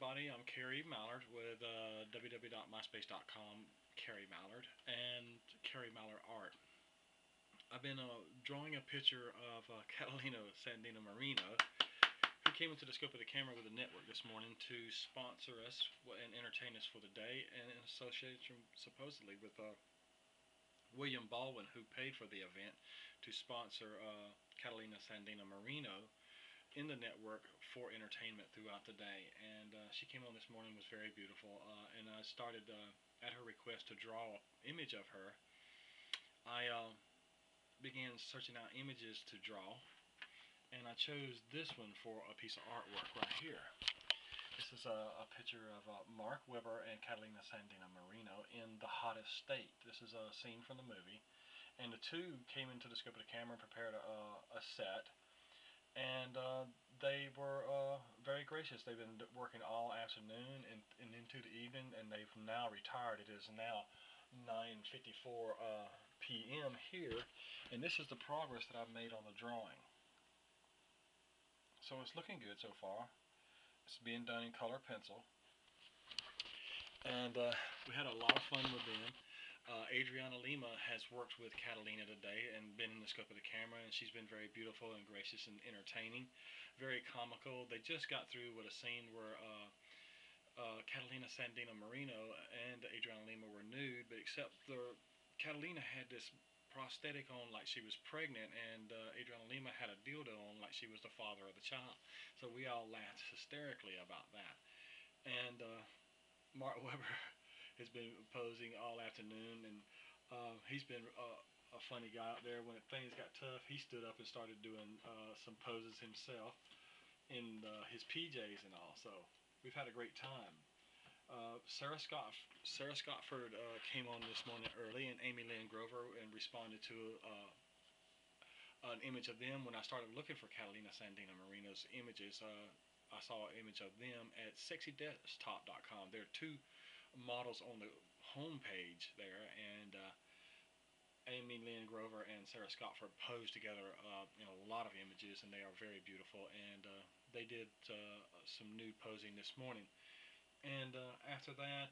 everybody. I'm Kerry Mallard with www.myspace.com, Kerry Mallard, and Kerry Mallard Art. I've been drawing a picture of Catalina Sandino Marino, who came into the scope of the camera with the network this morning to sponsor us and entertain us for the day, and in association supposedly with William Baldwin, who paid for the event to sponsor Catalina Sandino Marino in the network for entertainment throughout the day. And she came on this morning, was very beautiful, and I started at her request to draw an image of her. I began searching out images to draw, and I chose this one for a piece of artwork right here. This is a picture of Mark Webber and Catalina Sandino Marino in the hottest state. This is a scene from the movie, and the two came into the scope of the camera and prepared a set. And they were very gracious. They've been working all afternoon and into the evening, and they've now retired. It is now 9:54 p.m. here, and this is the progress that I've made on the drawing. So it's looking good so far. It's being done in color pencil, and we had a lot of fun with them. Adriana Lima has worked with Catalina today and been in the scope of the camera, and she's been very beautiful and gracious and entertaining, very comical. They just got through with a scene where Catalina Sandino Marino and Adriana Lima were nude, but except Catalina had this prosthetic on like she was pregnant, and Adriana Lima had a dildo on like she was the father of the child. So we all laughed hysterically about that. And Mark Webber has been posing all afternoon, and he's been a funny guy out there. When things got tough, he stood up and started doing some poses himself in his PJs and all. So we've had a great time. Sarah Scottford came on this morning early, and Amy Lynn Grover, and responded to an image of them when I started looking for Catalina Sandino Marino's images. I saw an image of them at sexydesktop.com. There are two models on the home page there, and Amy Lynn Grover and Sarah Scottford posed together in a lot of images, and they are very beautiful. And they did some nude posing this morning. And after that,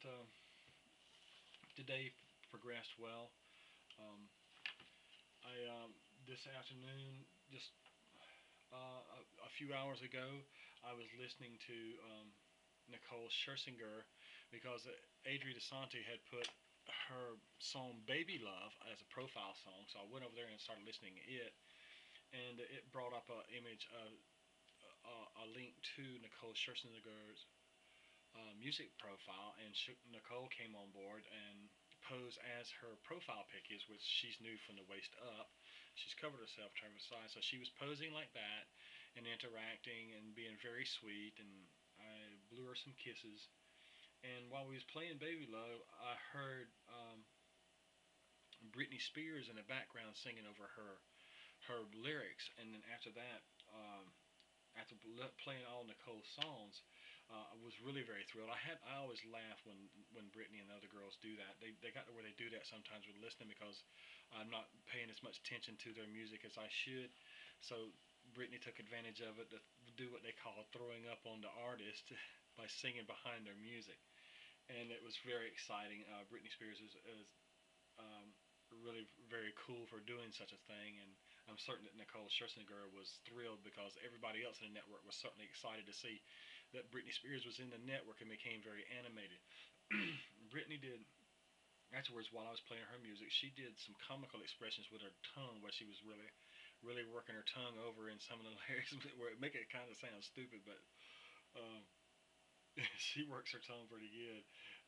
the day progressed well. I This afternoon, just a few hours ago, I was listening to Nicole Scherzinger, because Adri DeSanti had put her song Baby Love as a profile song. So I went over there and started listening to it, and it brought up an image of a link to Nicole Scherzinger's music profile, and Nicole came on board and posed as her profile pic is, which she's nude from the waist up. She's covered herself to her side, so she was posing like that and interacting and being very sweet, and I blew her some kisses. And while we was playing Baby Love, I heard Britney Spears in the background singing over her lyrics. And then after that, after playing all Nicole's songs, I was really very thrilled. I always laugh when Britney and other girls do that. They got to where they do that sometimes with listening, because I'm not paying as much attention to their music as I should. So Britney took advantage of it to do what they call throwing up on the artist by singing behind their music, and it was very exciting. Britney Spears is really very cool for doing such a thing, and I'm certain that Nicole Scherzinger was thrilled, because everybody else in the network was certainly excited to see that Britney Spears was in the network and became very animated. Britney did, afterwards, while I was playing her music, she did some comical expressions with her tongue, where she was really working her tongue over in some of the lyrics, where it make it kind of sound stupid, but um, she works her tongue pretty good,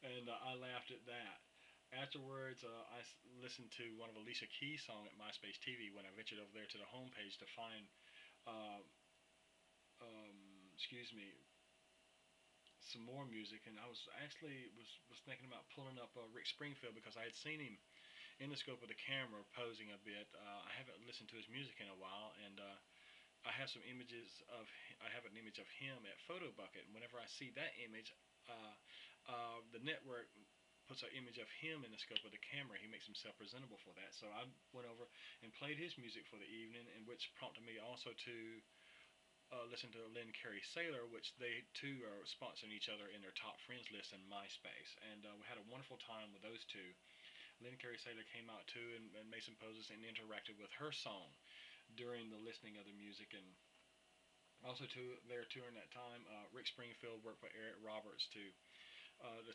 and I laughed at that. Afterwards, I listened to one of Alicia Keys' song at MySpace TV when I ventured over there to the homepage to find, uh, excuse me, some more music, and I was actually was thinking about pulling up Rick Springfield, because I had seen him in the scope of the camera posing a bit. I haven't listened to his music in a while, and I have some images of I have an image of him at Photo Bucket, and whenever I see that image, the network puts an image of him in the scope of the camera. He makes himself presentable for that. So I went over and played his music for the evening, and which prompted me also to listen to Lynn Carey Sailor, which they too are sponsoring each other in their top friends list in MySpace. And we had a wonderful time with those two. Lynn Carey Sailor came out too and made some poses and interacted with her song during the listening of the music. And also too, their touring that time, Rick Springfield worked with Eric Roberts to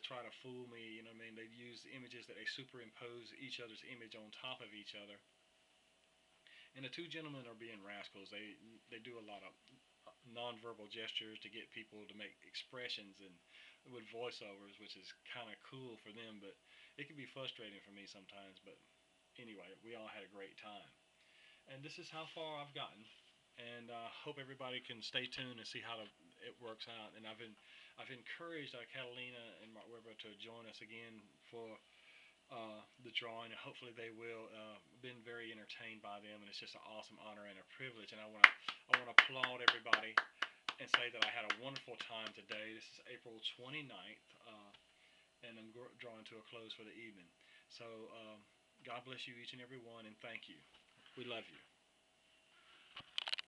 try to fool me. You know what I mean? They use images that they superimpose each other's image on top of each other. And the two gentlemen are being rascals. They do a lot of nonverbal gestures to get people to make expressions and with voiceovers, which is kind of cool for them, but it can be frustrating for me sometimes. But anyway, we all had a great time, and this is how far I've gotten. And hope everybody can stay tuned and see how it works out. And I've encouraged Catalina and Mark Weber to join us again for the drawing, and hopefully they will. Been very entertained by them, and it's just an awesome honor and a privilege. And I want to applaud everybody and say that I had a wonderful time today. This is April 29th, and I'm drawing to a close for the evening. So God bless you each and every one, and thank you. We love you.